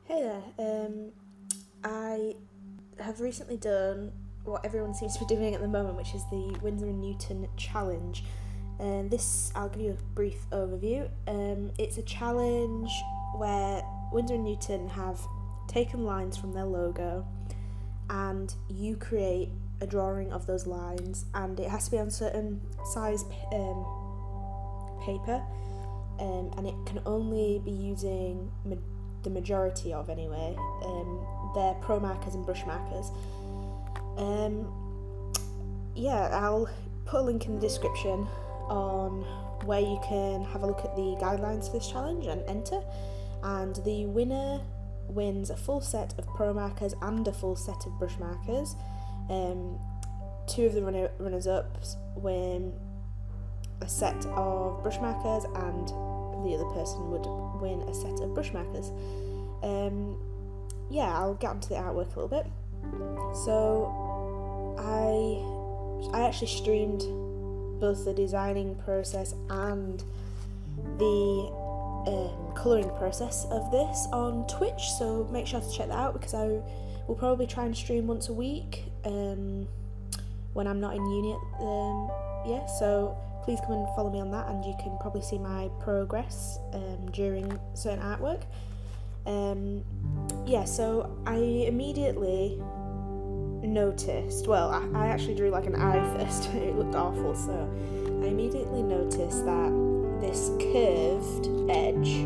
Hey there. I have recently done what everyone seems to be doing at the moment, which is the Winsor and Newton challenge. And I'll give you a brief overview. It's a challenge where Winsor and Newton have taken lines from their logo, and you create a drawing of those lines, and it has to be on certain size paper, and it can only be using the majority of anyway. They're Promarkers and brush markers. I'll put a link in the description on where you can have a look at the guidelines for this challenge and enter. And the winner wins a full set of Promarkers and a full set of brush markers. Two of the runners-ups win a set of brush markers, and the other person would win a set of brush markers. I'll get onto the artwork a little bit. So I actually streamed both the designing process and the colouring process of this on Twitch, so make sure to check that out, because I will probably try and stream once a week when I'm not in uni. So please come and follow me on that, and you can probably see my progress during certain artwork. So I immediately noticed, I actually drew like an eye first. It looked awful, so I immediately noticed that this curved edge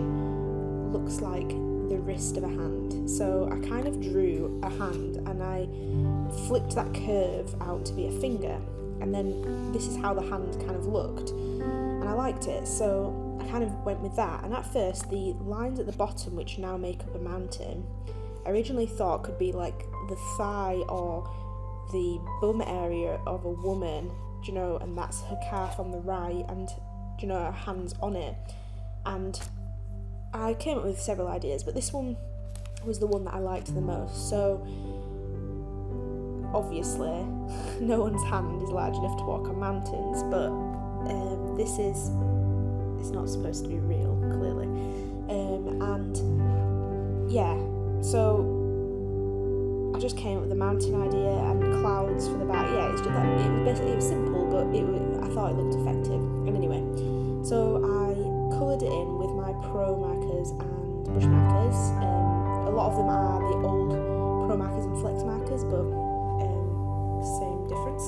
looks like the wrist of a hand. So I kind of drew a hand and I flipped that curve out to be a finger, and then this is how the hand kind of looked, and I liked it, so I kind of went with that. And at first, the lines at the bottom, which now make up a mountain, I originally thought could be like the thigh or the bum area of a woman, and that's her calf on the right, and her hands on it. And I came up with several ideas, but this one was the one that I liked the most. So obviously no one's hand is large enough to walk on mountains, but it's not supposed to be real, clearly. So I just came up with the mountain idea and clouds for the back. It's just that it was simple, but I thought it looked effective. And anyway, so I coloured it in with my Promarkers and brush markers. A lot of them are the old Promarkers and Flexmarkers, but same difference.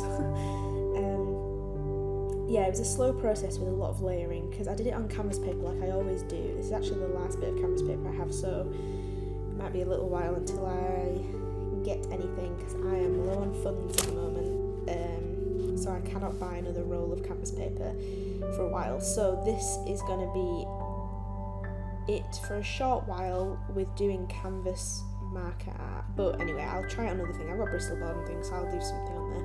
It was a slow process with a lot of layering, because I did it on canvas paper like I always do. This is actually the last bit of canvas paper I have, so it might be a little while until I get anything, because I am low on funds at the moment, so I cannot buy another roll of canvas paper for a while. So this is going to be it for a short while with doing canvas marker art. But anyway, I'll try out another thing. I've got Bristol board and things, so I'll do something on there.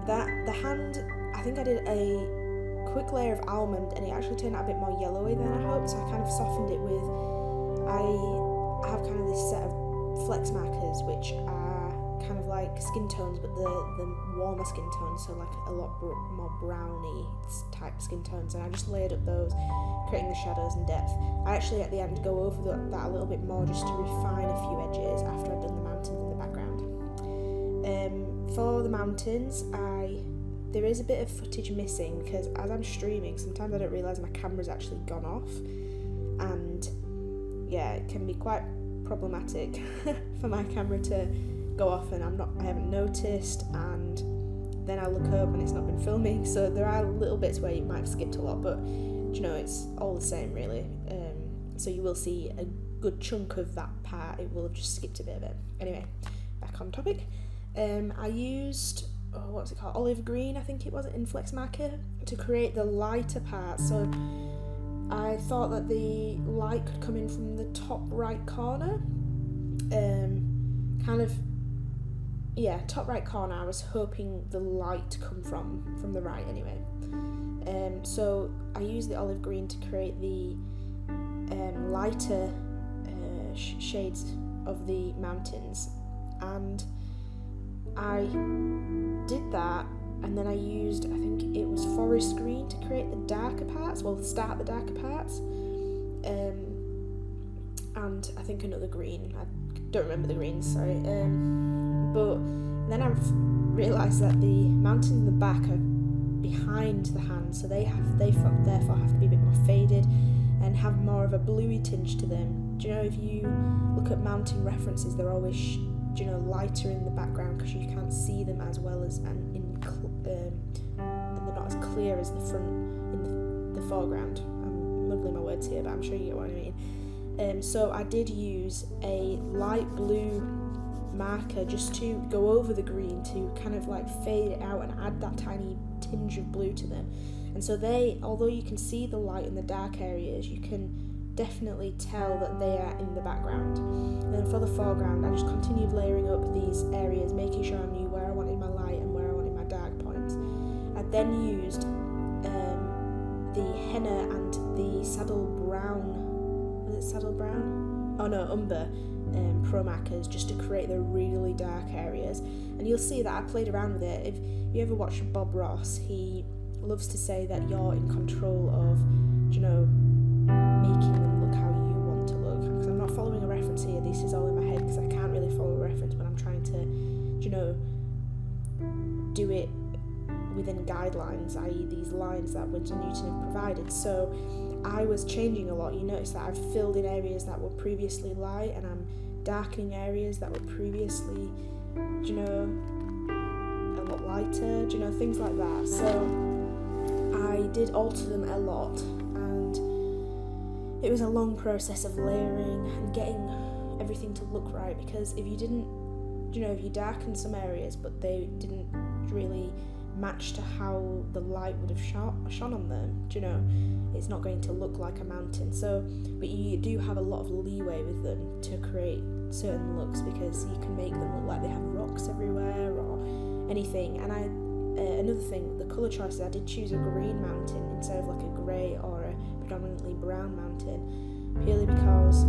The hand, I think I did a quick layer of almond, and it actually turned out a bit more yellowy than I hoped, so I kind of softened it with, I have kind of this set of Flexmarkers, which are kind of like skin tones, but the warmer skin tones, so like a lot more browny type skin tones, and I just layered up those, creating the shadows and depth. I actually at the end go over that a little bit more just to refine a few edges after I've done the mountains in the background. For the mountains, there is a bit of footage missing, because as I'm streaming, sometimes I don't realise my camera's actually gone off, and it can be quite problematic for my camera to go off and I haven't noticed, and then I look up and it's not been filming. So there are little bits where you might have skipped a lot, but it's all the same really. So you will see a good chunk of that part, it will have just skipped a bit of it. Anyway, back on topic. I used what's it called, olive green, I think it was, in Flexmarker to create the lighter part. So I thought that the light could come in from the top right corner. Top right corner, I was hoping the light to come from the right anyway. So I used the olive green to create the lighter shades of the mountains, and I did that, and then I used, I think it was forest green to create the darker parts, start the darker parts, and and I think another green. I don't remember the greens, sorry. But then I've realised that the mountains in the back are behind the hand, so they therefore have to be a bit more faded and have more of a bluey tinge to them. Do you know, if you look at mountain references, they're always lighter in the background because you can't see them as well as and they're not as clear as the front in the foreground. I'm muddling my words here, but I'm sure you get what I mean. So I did use a light blue marker just to go over the green to kind of like fade it out and add that tiny tinge of blue to them. And so although you can see the light in the dark areas, you can definitely tell that they are in the background. And then for the foreground, I just continued layering up these areas, making sure I knew where I wanted my light and where I wanted my dark points. I then used the henna and the saddle brown, was it saddle brown? Oh no, umber Promarkers, just to create the really dark areas. And you'll see that I played around with it. If you ever watch Bob Ross, he loves to say that you're in control of, making them look how you want to look. Because I'm not following a reference here, this is all in my head because I can't really follow a reference when I'm trying to, do it within guidelines, i.e. these lines that Winsor and Newton have provided. So I was changing a lot. You notice that I've filled in areas that were previously light and I'm darkening areas that were previously, a lot lighter, things like that. So I did alter them a lot, and it was a long process of layering and getting everything to look right, because if you didn't, if you darkened some areas but they didn't really match to how the light would have shone on them, it's not going to look like a mountain. So, but you do have a lot of leeway with them to create certain looks, because you can make them look like they have rocks everywhere or anything. And another thing, the colour choices, I did choose a green mountain instead of like a grey or a predominantly brown mountain, purely because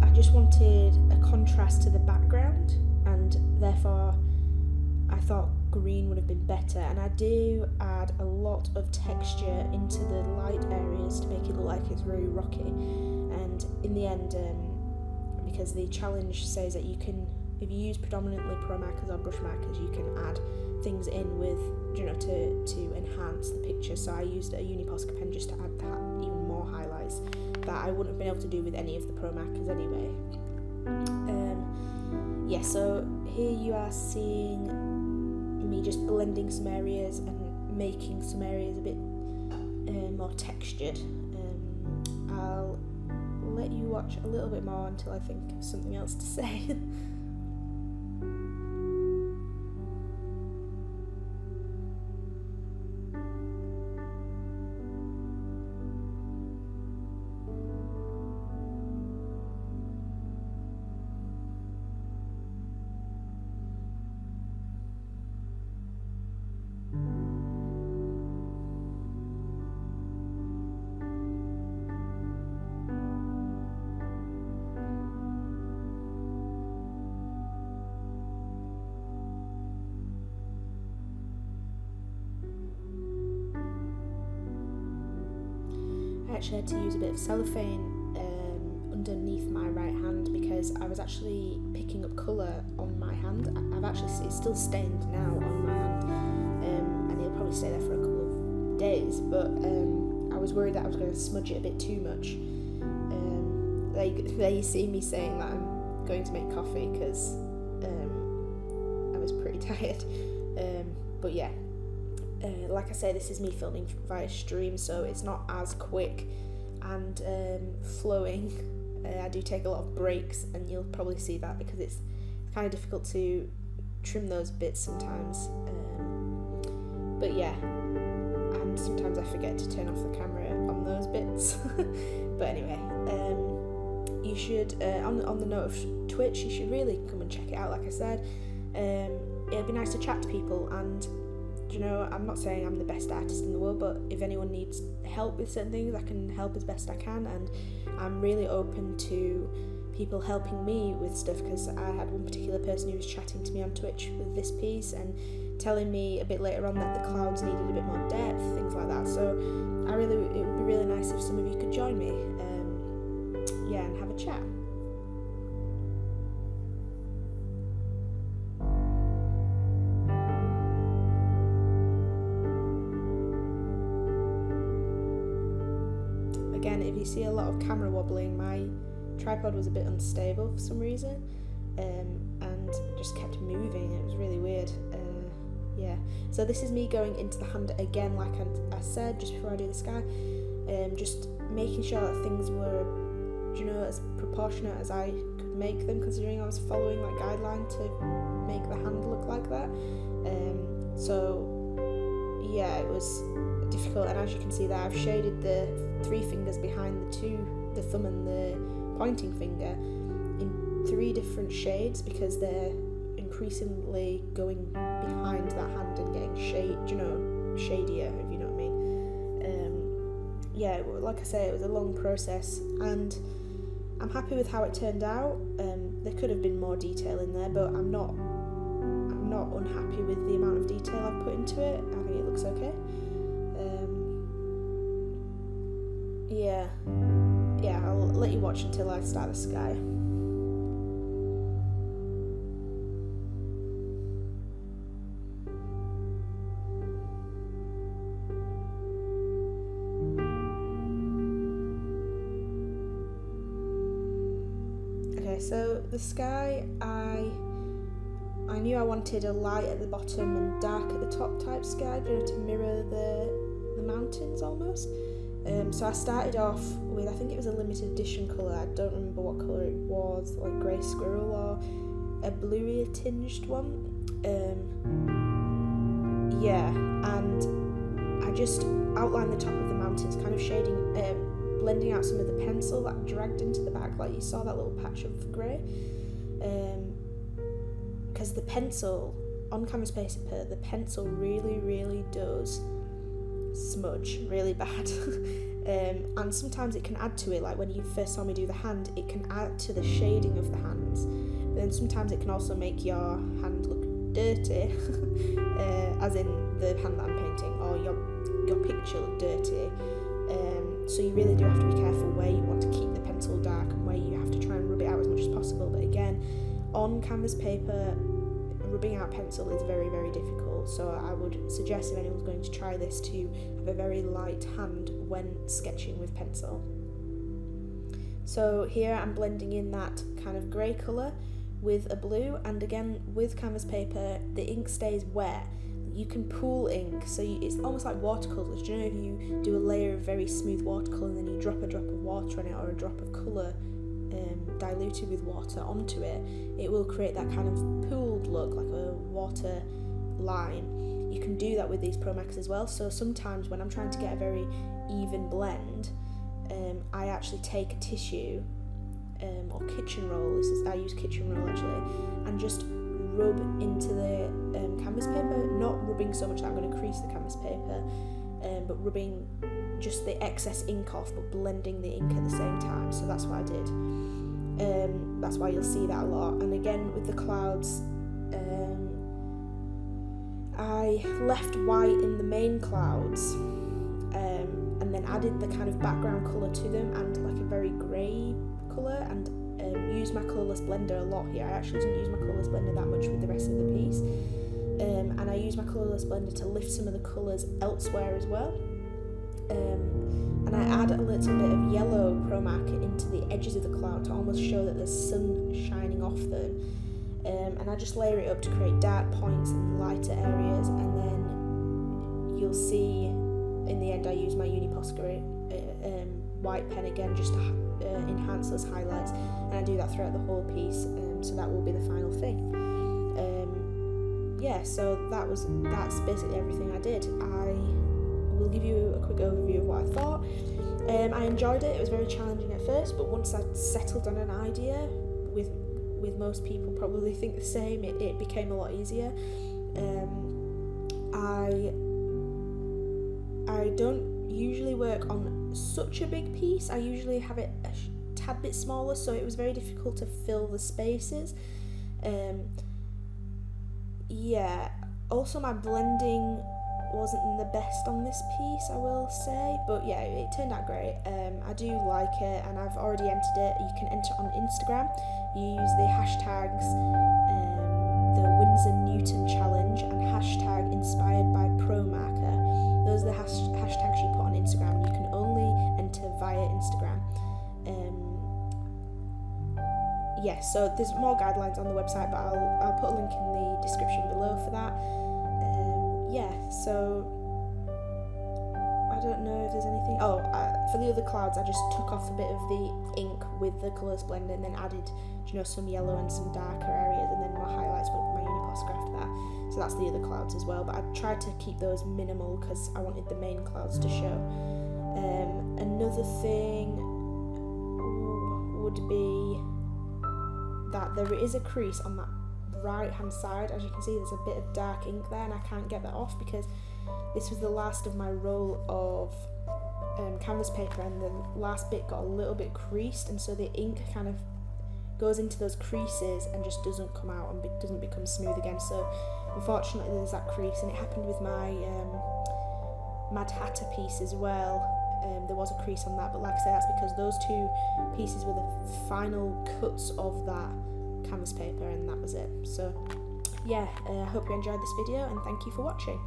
I just wanted a contrast to the background, and therefore I thought green would have been better. And I do add a lot of texture into the light areas to make it look like it's very rocky. And in the end, because the challenge says that you can, if you use predominantly Promarkers or brush markers, you can add things in with, to enhance the picture. So I used a Posca pen just to add that even more highlights that I wouldn't have been able to do with any of the Promarkers anyway. So here you are seeing me just blending some areas and making some areas a bit more textured. I'll let you watch a little bit more until I think of something else to say. I actually had to use a bit of cellophane underneath my right hand, because I was actually picking up colour on my hand. It's still stained now on my hand, and it'll probably stay there for a couple of days, but I was worried that I was going to smudge it a bit too much. There you see me saying that I'm going to make coffee because I was pretty tired, but yeah. Like I say, this is me filming via stream, so it's not as quick and flowing. I do take a lot of breaks, and you'll probably see that because it's kind of difficult to trim those bits sometimes. But yeah, and sometimes I forget to turn off the camera on those bits. But anyway, you should, on the note of Twitch, you should really come and check it out. Like I said, it'd be nice to chat to people, and I'm not saying I'm the best artist in the world, but if anyone needs help with certain things, I can help as best I can, and I'm really open to people helping me with stuff, because I had one particular person who was chatting to me on Twitch with this piece and telling me a bit later on that the clouds needed a bit more depth, things like that. So it would be really nice if some of you could join me. and have a chat. Again, if you see a lot of camera wobbling, my tripod was a bit unstable for some reason, and just kept moving. It was really weird. So this is me going into the hand again, like I said just before I do the sky, just making sure that things were, as proportionate as I could make them, considering I was following that guideline to make the hand look like that. It was difficult, and as you can see there, I've shaded the 3 fingers behind the thumb and the pointing finger in 3 different shades, because they're increasingly going behind that hand and getting shadier, if you know what I mean. Like I say, it was a long process, and I'm happy with how it turned out. There could have been more detail in there, but I'm not unhappy with the amount of detail I've put into it. I think it looks okay. I'll let you watch until I start the sky. Okay, so the sky, I knew I wanted a light at the bottom and dark at the top type sky, to mirror the mountains almost. So I started off with, I think it was a limited edition colour, I don't remember what colour it was, like grey squirrel or a bluey tinged one. And I just outlined the top of the mountains, kind of shading, blending out some of the pencil that dragged into the back, like you saw that little patch of grey. Because the pencil, on canvas paper, the pencil really, really does smudge really bad. And sometimes it can add to it, like when you first saw me do the hand, it can add to the shading of the hands, but then sometimes it can also make your hand look dirty, as in the hand that I'm painting, or your picture look dirty. So you really do have to be careful where you want to keep the pencil dark and where you have to try and rub it out as much as possible. But again, on canvas paper, rubbing out pencil is very, very difficult, so I would suggest, if anyone's going to try this, to have a very light hand when sketching with pencil. So here I'm blending in that kind of grey colour with a blue, and again with canvas paper the ink stays wet. You can pool ink, so it's almost like watercolours. Do you know, if you do a layer of very smooth watercolour and then you drop a drop of water on it, or a drop of colour diluted with water onto it, it will create that kind of pooled look, like a water line. You can do that with these Promarkers as well. So sometimes when I'm trying to get a very even blend, I actually take a tissue or kitchen roll, I use kitchen roll actually, and just rub into the canvas paper, not rubbing so much that I'm going to crease the canvas paper, but rubbing just the excess ink off, but blending the ink at the same time. So that's what I did. That's why you'll see that a lot. And again with the clouds, I left white in the main clouds, and then added the kind of background colour to them, and like a very grey colour, and used my colourless blender a lot here. I actually didn't use my colourless blender that much with the rest of the piece, and I used my colourless blender to lift some of the colours elsewhere as well. And I add a little bit of yellow Promarker into the edges of the cloud to almost show that there's sun shining off them. And I just layer it up to create dark points and lighter areas, and then you'll see in the end I use my Posca white pen again just to enhance those highlights, and I do that throughout the whole piece, so that will be the final thing. So that's basically everything I did. I will give you a quick overview of what I thought. I enjoyed it. It was very challenging at first, but once I'd settled on an idea, with most people probably think the same, it became a lot easier. I don't usually work on such a big piece. I usually have it a tad bit smaller, so it was very difficult to fill the spaces. Also my blending wasn't the best on this piece, I will say, but yeah, it turned out great. I do like it, and I've already entered it. You can enter on Instagram. You use the hashtags the Winsor and Newton challenge and hashtag inspired by Promarker. Those are the hashtags you put on Instagram. You can only enter via Instagram. Yeah, so there's more guidelines on the website, but I'll put a link in the description below for that. Yeah, so I don't know if there's anything. For the other clouds, I just took off a bit of the ink with the colours blend and then added, some yellow and some darker areas, and then more highlights with my uni Posca after that. So that's the other clouds as well, but I tried to keep those minimal because I wanted the main clouds to show. Another thing would be that there is a crease on that right hand side. As you can see, there's a bit of dark ink there, and I can't get that off because this was the last of my roll of canvas paper, and the last bit got a little bit creased, and so the ink kind of goes into those creases and just doesn't come out and doesn't become smooth again. So unfortunately there's that crease, and it happened with my Mad Hatter piece as well. There was a crease on that, but like I say, that's because those two pieces were the final cuts of that canvas paper, and that was it. So yeah, I hope you enjoyed this video, and thank you for watching.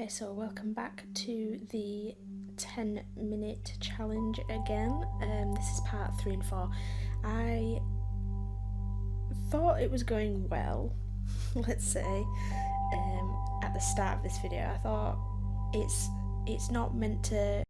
Okay, so welcome back to the 10-minute challenge again. This is part 3 and 4. I thought it was going well, let's say, at the start of this video. I thought it's not meant to